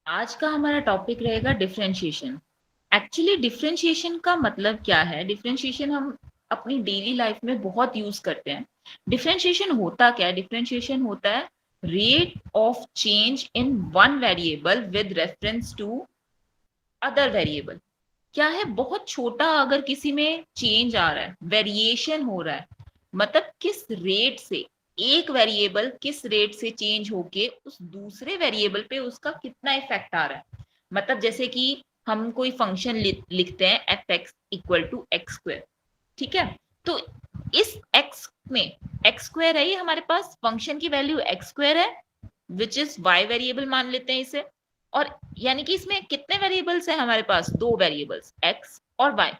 आज का हमारा टॉपिक रहेगा डिफरेंशिएशन। एक्चुअली डिफरेंशिएशन का मतलब क्या है? डिफरेंशिएशन हम अपनी डेली लाइफ में बहुत यूज करते हैं। डिफरेंशिएशन होता क्या है? डिफरेंशिएशन होता है rate of change in one variable with reference to other variable. क्या है? बहुत छोटा अगर किसी में चेंज आ रहा है, वेरिएशन हो रहा है, मतलब किस रेट से एक वेरिएबल किस रेट से चेंज होके उस दूसरे वेरिएबल पे उसका कितना इफेक्ट आ रहा है। मतलब जैसे कि हम कोई फंक्शन लिखते हैं f x equal to x square, ठीक है? तो इस एक्स में एक्स स्क्वायर है, ये हमारे पास फंक्शन की वैल्यू एक्स स्क्वायर है विच इज वाई वेरिएबल मान लेते हैं इसे। और यानी कि इसमें कितने वेरिएबल्स हैं हमारे पास? दो वेरिएबल्स एक्स और वाई।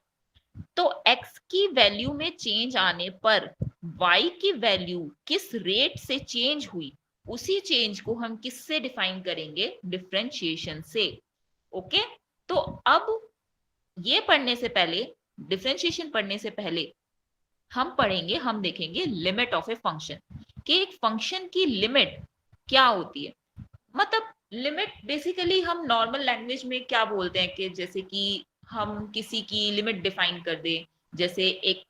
तो x की वैल्यू में चेंज आने पर y की वैल्यू किस रेट से चेंज हुई, उसी चेंज को हम किससे डिफाइन करेंगे? डिफरेंशिएशन से। ओके, तो अब ये पढ़ने से पहले, डिफरेंशिएशन पढ़ने से पहले हम पढ़ेंगे, हम देखेंगे लिमिट ऑफ ए फंक्शन, कि एक फंक्शन की लिमिट क्या होती है। मतलब लिमिट बेसिकली हम नॉर्मल लैंग्वेज में क्या बोलते हैं कि जैसे कि हम किसी की लिमिट डिफाइन कर दें। जैसे एक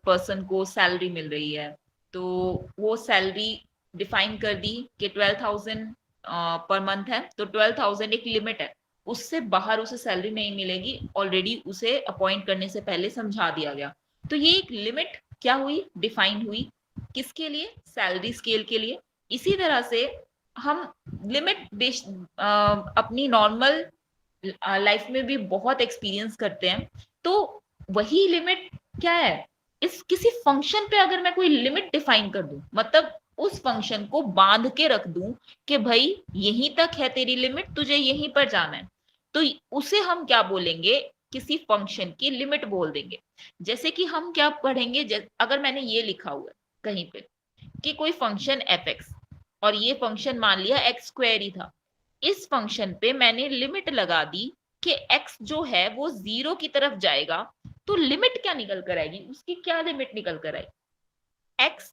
पर्सन को सैलरी मिल रही है, तो वो सैलरी डिफाइन कर दी कि 12,000 पर मंथ है, तो 12,000 एक लिमिट है, उससे बाहर उसे सैलरी नहीं मिलेगी, ऑलरेडी उसे अपॉइंट करने से पहले समझा दिया गया। तो ये एक लिमिट क्या हुई? डिफाइन हुई। किसके लिए? सैलरी स्केल के लिए। इसी तरह से हम लिमिट अपनी नॉर्मल लाइफ में भी बहुत एक्सपीरियंस करते हैं। तो वही लिमिट क्या है? इस किसी फंक्शन पे अगर मैं कोई लिमिट डिफाइन कर दूं, मतलब उस फंक्शन को बांध के रख दूं कि भाई यहीं तक है तेरी लिमिट, तुझे यहीं पर जाना है, तो उसे हम क्या बोलेंगे? किसी फंक्शन की लिमिट बोल देंगे। जैसे कि हम क्या पढ़ेंगे, अगर मैंने ये लिखा हुआ है कहीं पे कि कोई फंक्शन एफ एक्स, और ये फंक्शन मान लिया एक्स स्क्वायर ही था, इस फंक्शन पे मैंने लिमिट लगा दी कि x जो है वो 0 की तरफ जाएगा, तो लिमिट क्या निकल कर आएगी? उसकी क्या लिमिट निकल कर आएगी? x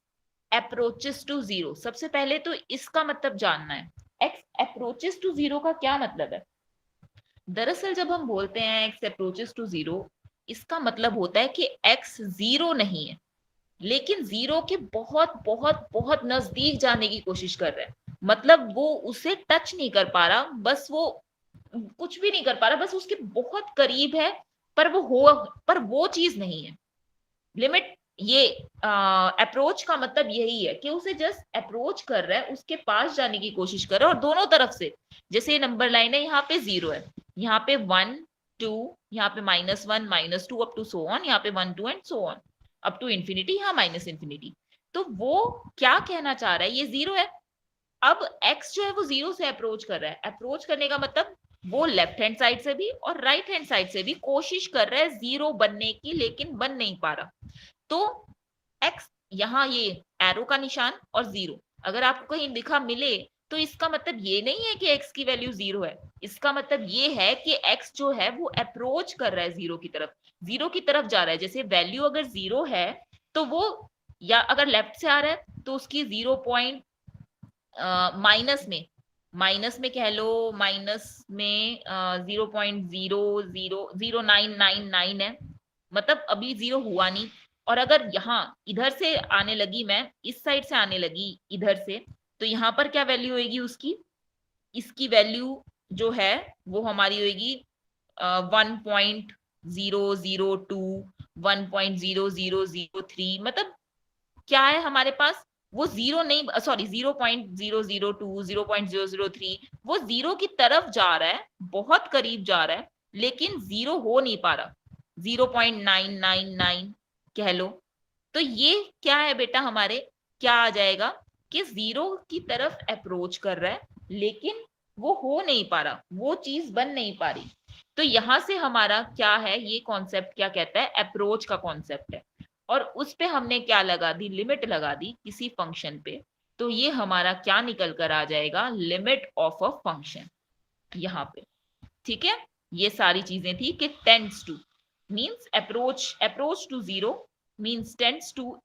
approaches to 0। सबसे पहले तो इसका मतलब जानना है, x अप्रोचेस टू 0 का क्या मतलब है। दरअसल जब हम बोलते हैं x अप्रोचेस टू 0, इसका मतलब होता है कि x 0 नहीं है, लेकिन जीरो के बहुत बहुत बहुत नजदीक जाने की कोशिश कर रहा है। मतलब वो उसे टच नहीं कर पा रहा, बस वो कुछ भी नहीं कर पा रहा, बस उसके बहुत करीब है, पर वो हो पर वो चीज नहीं है। लिमिट ये अप्रोच का मतलब यही है कि उसे जस्ट अप्रोच कर रहा है, उसके पास जाने की कोशिश कर रहा है, और दोनों तरफ से। जैसे ये नंबर लाइन है, यहाँ पे 0 है, यहाँ पे 1 2, यहाँ पे -1 -2 अप टू सो ऑन, यहाँ पे 1 2 and so on up to infinity, यहाँ माइनस इंफिनिटी। तो वो क्या कहना चाह रहा है? ये 0 है। अब x जो है वो 0 से अप्रोच कर रहा है। अप्रोच करने का मतलब वो लेफ्ट हैंड साइड से भी और राइट हैंड साइड से भी कोशिश कर रहा है 0 बनने की, लेकिन बन नहीं पा रहा। तो x, यहाँ ये एरो का निशान और 0 अगर आपको कहीं लिखा मिले, तो इसका मतलब ये नहीं है कि x की वैल्यू 0 है। इसका मतलब ये है कि x जो है वो अप्रोच कर रहा है 0 की तरफ, 0 की तरफ जा रहा है। जैसे वैल्यू अगर 0 है, तो वो, या अगर लेफ्ट से आ रहा है तो उसकी 0 पॉइंट माइनस में कह लो, माइनस में 0.0009999 है, मतलब अभी 0 हुआ नहीं। और अगर यहाँ इधर से आने लगी, मैं इस साइड से आने लगी इधर से, तो यहाँ पर क्या वैल्यू होगी उसकी? इसकी वैल्यू जो है वो हमारी होगी 1.002, 1.0003। मतलब क्या है हमारे पास? वो 0 नहीं, सॉरी 0.002, 0.003, वो 0 की तरफ जा रहा है, बहुत करीब जा रहा है, लेकिन 0 हो नहीं पा रहा, 0.999 कह लो। तो ये क्या है बेटा? हमारे क्या आ जाएगा कि 0 की तरफ अप्रोच कर रहा है, लेकिन वो हो नहीं पा रहा, वो चीज बन नहीं पा रही। तो यहां से हमारा क्या है? ये कॉन्सेप्ट क्या कहता है? अप्रोच का कॉन्सेप्ट है। और उस पे हमने क्या लगा दी? लिमिट लगा दी किसी फंक्शन पे। तो ये हमारा क्या निकल कर आ जाएगा? लिमिट ऑफ अ फंक्शन यहाँ पे। ठीक है, ये सारी चीजें थी कि tends to means approach to 0 means tends to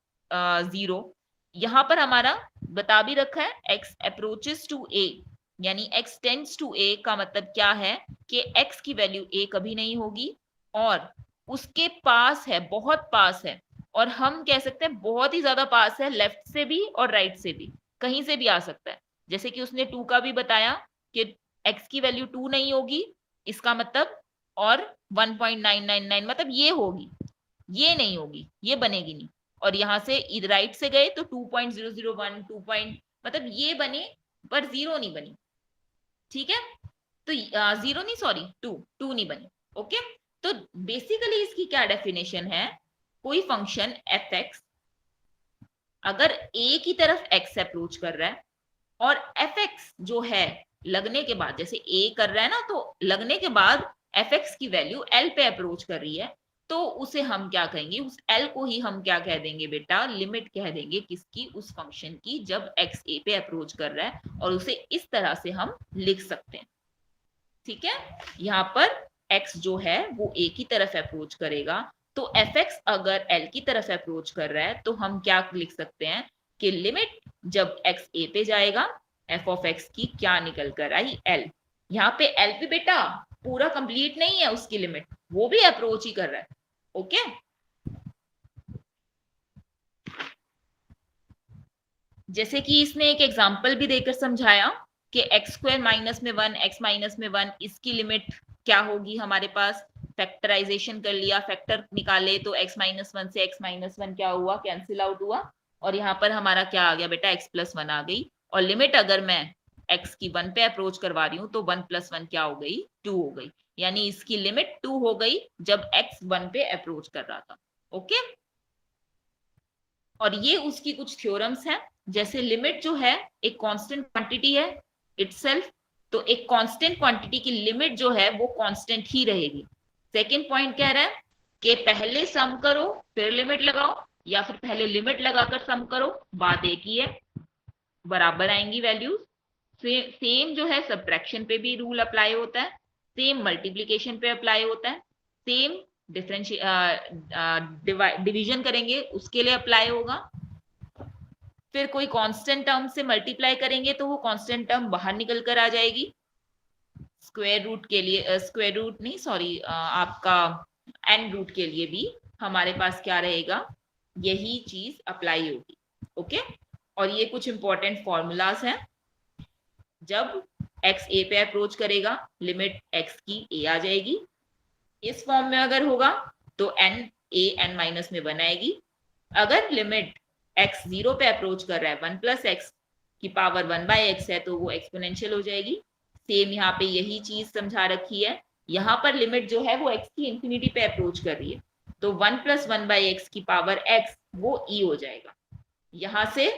0। यहां पर हमारा बता भी रखा है x अप्रोचेस टू a यानी x टेंड्स टू a का मतलब क्या है कि x की वैल्यू a कभी नहीं होगी और उसके पास है, बहुत पास है, और हम कह सकते हैं बहुत ही ज्यादा पास है, लेफ्ट से भी और राइट से भी, कहीं से भी आ सकता है। जैसे कि उसने 2 का भी बताया कि x की वैल्यू 2 नहीं होगी, इसका मतलब, और 1.999 मतलब ये होगी, ये नहीं होगी, ये बनेगी नहीं। और यहां से राइट से गए तो 2.001 मतलब ये बने, पर जीरो नहीं बनी। ठीक है, तो जीरो नहीं, सॉरी, टू नहीं बनी। ओके, तो बेसिकली इसकी क्या डेफिनेशन है, कोई फंक्शन एफ एक्स अगर ए की तरफ एक्स अप्रोच कर रहा है और एफ एक्स जो है लगने के बाद, जैसे ए कर रहा है ना, तो लगने के बाद एफ एक्स की वैल्यू एल पे अप्रोच कर रही है, तो उसे हम क्या कहेंगे, उस एल को ही हम क्या कह देंगे बेटा, लिमिट कह देंगे, किसकी, उस फंक्शन की, जब एक्स ए पे अप्रोच कर रहा है, और उसे इस तरह से हम लिख सकते हैं। ठीक है, यहाँ पर x जो है वो a की तरफ अप्रोच करेगा, तो fx अगर l की तरफ अप्रोच कर रहा है, तो हम क्या लिख सकते हैं कि लिमिट जब x a पे जाएगा, f ऑफ x की क्या निकल कर आई, l। यहाँ पे l भी बेटा पूरा कंप्लीट नहीं है उसकी लिमिट, वो भी अप्रोच ही कर रहा है। ओके, जैसे कि इसने एक एग्जांपल भी देकर समझाया कि एक्स स्क्वायर माइनस में 1, एक्स माइनस में 1, इसकी लिमिट क्या होगी, हमारे पास फैक्टराइजेशन कर लिया, फैक्टर निकाले, तो x माइनस 1 से x माइनस 1 क्या हुआ, कैंसिल आउट हुआ, और यहाँ पर हमारा क्या आ गया बेटा, x प्लस 1 आ गई। और लिमिट अगर मैं x की 1 पे अप्रोच करवा रही हूँ, तो 1 प्लस 1 क्या हो गई, 2 हो गई, यानी इसकी लिमिट 2 हो गई जब x 1 पे अप्रोच कर रहा था। ओके, और ये उसकी कुछ थ्योरम्स हैं, जैसे लिमिट जो है एक कांस्टेंट क्वांटिटी है इटसेल्फ, तो एक कांस्टेंट क्वांटिटी की लिमिट जो है वो कांस्टेंट ही रहेगी। सेकंड पॉइंट कह रहा है कि पहले सम करो फिर लिमिट लगाओ, या फिर पहले लिमिट लगाकर सम करो, बात एक ही है, बराबर आएंगी वैल्यूज। सेम जो है सब्ट्रैक्शन पे भी रूल अप्लाई होता है, सेम मल्टीप्लीकेशन पे अप्लाई होता है, सेम डिवीजन करेंगे उसके लिए अप्लाई होगा। फिर कोई कांस्टेंट टर्म से मल्टीप्लाई करेंगे तो वो कांस्टेंट टर्म बाहर निकल कर आ जाएगी। स्क्वायर रूट के लिए, स्क्वायर रूट नहीं, सॉरी, आपका एन रूट के लिए भी हमारे पास क्या रहेगा, यही चीज अप्लाई होगी। ओके, और ये कुछ इंपॉर्टेंट फॉर्मूलाज हैं। जब x a पे अप्रोच करेगा, लिमिट x की a आ जाएगी, इस फॉर्म में अगर होगा तो n a n माइनस में 1 आएगी। अगर लिमिट x 0 पे अप्रोच कर रहा है, 1 प्लस एक्स की पावर 1 बाय एक्स है, तो वो एक्सपोनेंशियल हो जाएगी। सेम यहाँ पे यही चीज समझा रखी है, यहाँ पर लिमिट जो है वो x की इंफिनिटी पे अप्रोच कर रही है, तो 1 प्लस 1 बाय एक्स की पावर x वो e हो जाएगा। यहां से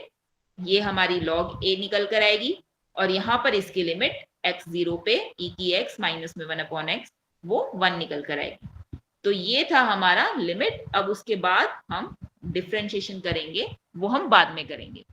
ये हमारी log a निकल कर आएगी, और यहाँ पर इसकी लिमिट x 0 पे e की x माइनस में 1 अपॉन एक्स वो 1 निकल कर आएगी। तो ये था हमारा लिमिट। अब उसके बाद हम डिफ्रेंशिएशन करेंगे, वो हम बाद में करेंगे।